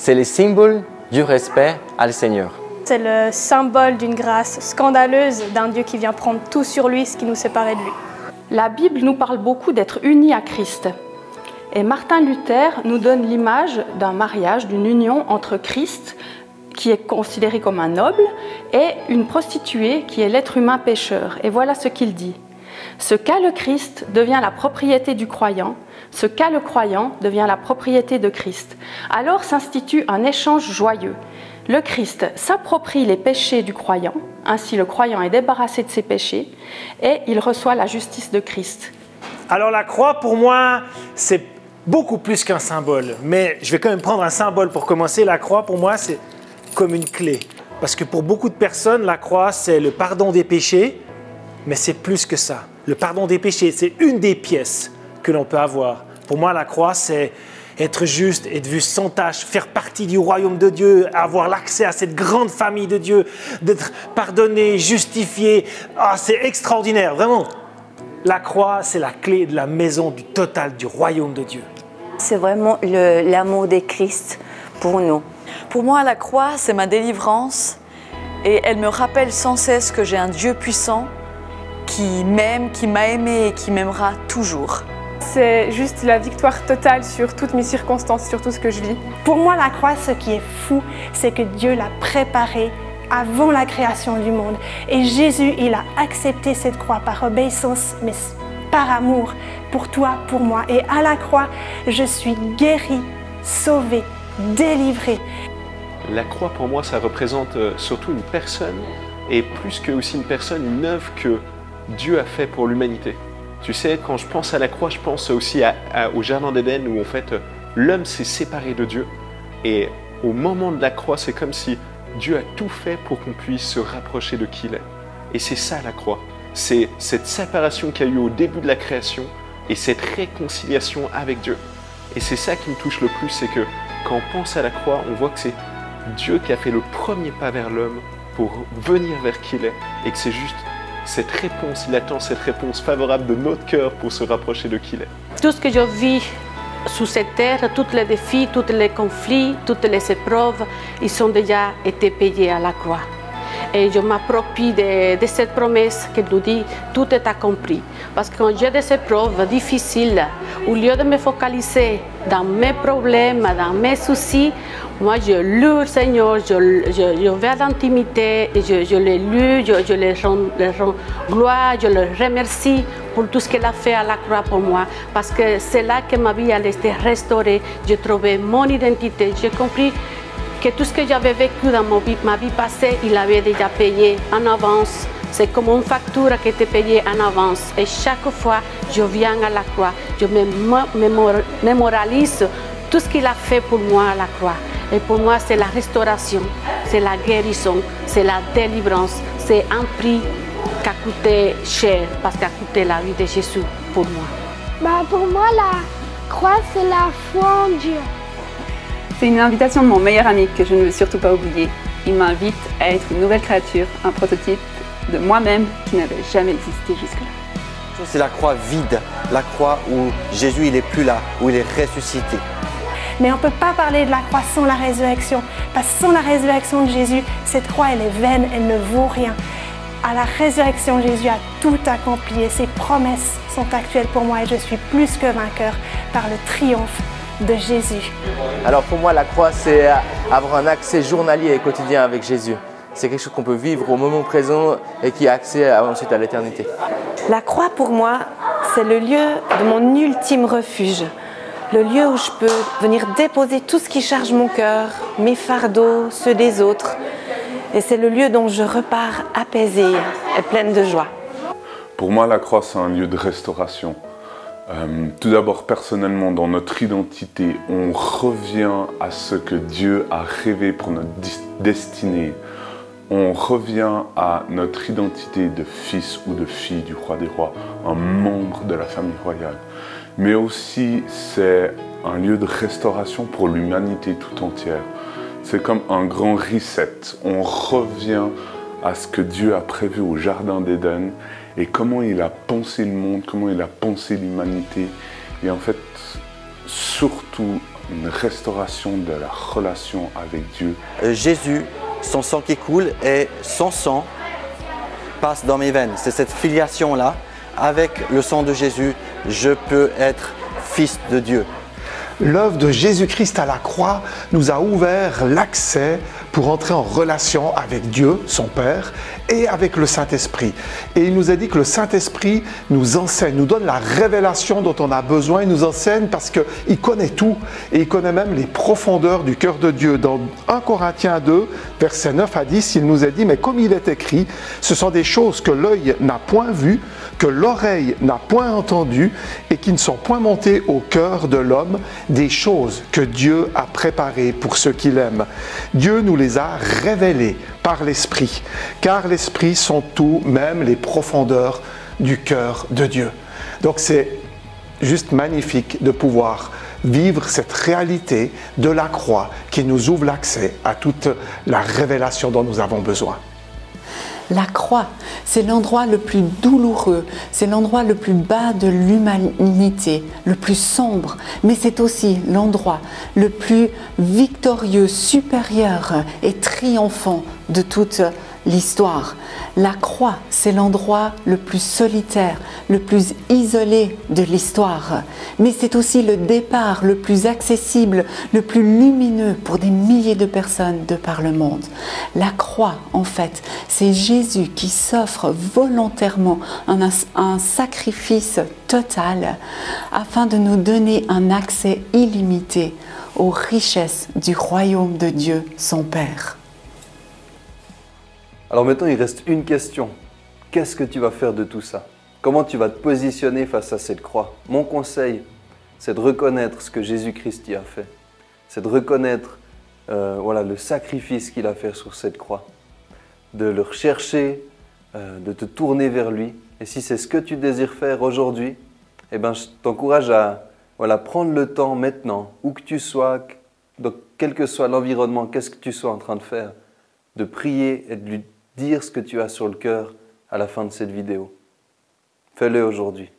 c'est le symbole du respect au Seigneur. C'est le symbole d'une grâce scandaleuse d'un Dieu qui vient prendre tout sur lui, ce qui nous séparait de lui. La Bible nous parle beaucoup d'être unis à Christ. Et Martin Luther nous donne l'image d'un mariage, d'une union entre Christ, qui est considéré comme un noble, et une prostituée qui est l'être humain pécheur. Et voilà ce qu'il dit. Ce qu'a le Christ devient la propriété du croyant, ce qu'a le croyant devient la propriété de Christ. Alors s'institue un échange joyeux. Le Christ s'approprie les péchés du croyant, ainsi le croyant est débarrassé de ses péchés, et il reçoit la justice de Christ. Alors la croix, pour moi, c'est beaucoup plus qu'un symbole. Mais je vais quand même prendre un symbole pour commencer. La croix, pour moi, c'est comme une clé. Parce que pour beaucoup de personnes, la croix, c'est le pardon des péchés, mais c'est plus que ça. Le pardon des péchés, c'est une des pièces que l'on peut avoir. Pour moi, la croix, c'est être juste, être vu sans tache, faire partie du royaume de Dieu, avoir l'accès à cette grande famille de Dieu, d'être pardonné, justifié. Ah, c'est extraordinaire, vraiment. La croix, c'est la clé de la maison du total du royaume de Dieu. C'est vraiment l'amour de Christ pour nous. Pour moi, la croix, c'est ma délivrance et elle me rappelle sans cesse que j'ai un Dieu puissant qui m'aime, qui m'a aimé et qui m'aimera toujours. C'est juste la victoire totale sur toutes mes circonstances, sur tout ce que je vis. Pour moi, la croix, ce qui est fou, c'est que Dieu l'a préparée avant la création du monde. Et Jésus, il a accepté cette croix par obéissance, mais par amour, pour toi, pour moi. Et à la croix, je suis guérie, sauvée, délivrée. La croix, pour moi, ça représente surtout une personne, et plus que aussi une personne, une œuvre que Dieu a fait pour l'humanité. Tu sais, quand je pense à la croix, je pense aussi au Jardin d'Éden où en fait l'homme s'est séparé de Dieu. Et au moment de la croix, c'est comme si Dieu a tout fait pour qu'on puisse se rapprocher de qui il est. Et c'est ça la croix. C'est cette séparation qu'il y a eu au début de la création et cette réconciliation avec Dieu. Et c'est ça qui me touche le plus, c'est que quand on pense à la croix, on voit que c'est Dieu qui a fait le premier pas vers l'homme pour venir vers qui il est. Et que c'est juste cette réponse, il attend cette réponse favorable de notre cœur pour se rapprocher de qui il est. Tout ce que je vis sur cette terre, tous les défis, tous les conflits, toutes les épreuves, ils ont déjà été payés à la croix. Et je m'approprie de cette promesse qui nous dit tout est accompli. Parce que quand j'ai des épreuves difficiles, au lieu de me focaliser dans mes problèmes, dans mes soucis, moi je loue le Seigneur, je vais à l'intimité, je le loue, je le rends gloire, je le remercie pour tout ce qu'il a fait à la croix pour moi. Parce que c'est là que ma vie a été restaurée, j'ai trouvé mon identité, j'ai compris que tout ce que j'avais vécu dans ma vie passée, il avait déjà payé en avance. C'est comme une facture qui était payée en avance. Et chaque fois, je viens à la croix, je mémoralise tout ce qu'il a fait pour moi à la croix. Et pour moi, c'est la restauration, c'est la guérison, c'est la délivrance. C'est un prix qui a coûté cher, parce qu'il a coûté la vie de Jésus pour moi. Pour moi, la croix, c'est la foi en Dieu. C'est une invitation de mon meilleur ami que je ne veux surtout pas oublier. Il m'invite à être une nouvelle créature, un prototype de moi-même qui n'avait jamais existé jusque-là. C'est la croix vide, la croix où Jésus il n'est plus là, où il est ressuscité. Mais on ne peut pas parler de la croix sans la résurrection. Parce que sans la résurrection de Jésus, cette croix, elle est vaine, elle ne vaut rien. À la résurrection, Jésus a tout accompli et ses promesses sont actuelles pour moi et je suis plus que vainqueur par le triomphe de Jésus. Alors pour moi, la croix, c'est avoir un accès journalier et quotidien avec Jésus. C'est quelque chose qu'on peut vivre au moment présent et qui a accès ensuite à l'éternité. La croix, pour moi, c'est le lieu de mon ultime refuge. Le lieu où je peux venir déposer tout ce qui charge mon cœur, mes fardeaux, ceux des autres. Et c'est le lieu dont je repars apaisée et pleine de joie. Pour moi, la croix, c'est un lieu de restauration. Tout d'abord, personnellement, dans notre identité, on revient à ce que Dieu a rêvé pour notre destinée. On revient à notre identité de fils ou de fille du roi des rois, un membre de la famille royale. Mais aussi, c'est un lieu de restauration pour l'humanité tout entière. C'est comme un grand reset. On revient à ce que Dieu a prévu au Jardin d'Éden et comment il a pensé le monde, comment il a pensé l'humanité. Et en fait, surtout, une restauration de la relation avec Dieu. Jésus, son sang qui coule et son sang passe dans mes veines. C'est cette filiation-là. Avec le sang de Jésus, je peux être fils de Dieu. L'œuvre de Jésus-Christ à la croix nous a ouvert l'accès pour entrer en relation avec Dieu, son Père, et avec le Saint-Esprit. Et il nous a dit que le Saint-Esprit nous enseigne, nous donne la révélation dont on a besoin. Il nous enseigne parce qu'il connaît tout et il connaît même les profondeurs du cœur de Dieu. Dans 1 Corinthiens 2, versets 9 à 10, il nous a dit « Mais comme il est écrit, ce sont des choses que l'œil n'a point vues, que l'oreille n'a point entendues et qui ne sont point montées au cœur de l'homme, des choses que Dieu a préparées pour ceux qui l'aiment. Dieu nous les a révélées par l'Esprit, car l'Esprit sont tout, même les profondeurs du cœur de Dieu. » Donc c'est juste magnifique de pouvoir vivre cette réalité de la croix qui nous ouvre l'accès à toute la révélation dont nous avons besoin. La croix, c'est l'endroit le plus douloureux, c'est l'endroit le plus bas de l'humanité, le plus sombre, mais c'est aussi l'endroit le plus victorieux, supérieur et triomphant de toute l'histoire. La croix, c'est l'endroit le plus solitaire, le plus isolé de l'histoire, mais c'est aussi le départ le plus accessible, le plus lumineux pour des milliers de personnes de par le monde. La croix, en fait, c'est Jésus qui s'offre volontairement un sacrifice total afin de nous donner un accès illimité aux richesses du royaume de Dieu, son Père. Alors maintenant, il reste une question. Qu'est-ce que tu vas faire de tout ça? Comment tu vas te positionner face à cette croix? Mon conseil, c'est de reconnaître ce que Jésus-Christ y a fait. C'est de reconnaître le sacrifice qu'il a fait sur cette croix. De le rechercher, de te tourner vers lui. Et si c'est ce que tu désires faire aujourd'hui, eh ben, je t'encourage à prendre le temps maintenant, où que tu sois, donc, quel que soit l'environnement, qu'est-ce que tu sois en train de faire, de prier et de lui dire ce que tu as sur le cœur à la fin de cette vidéo. Fais-le aujourd'hui.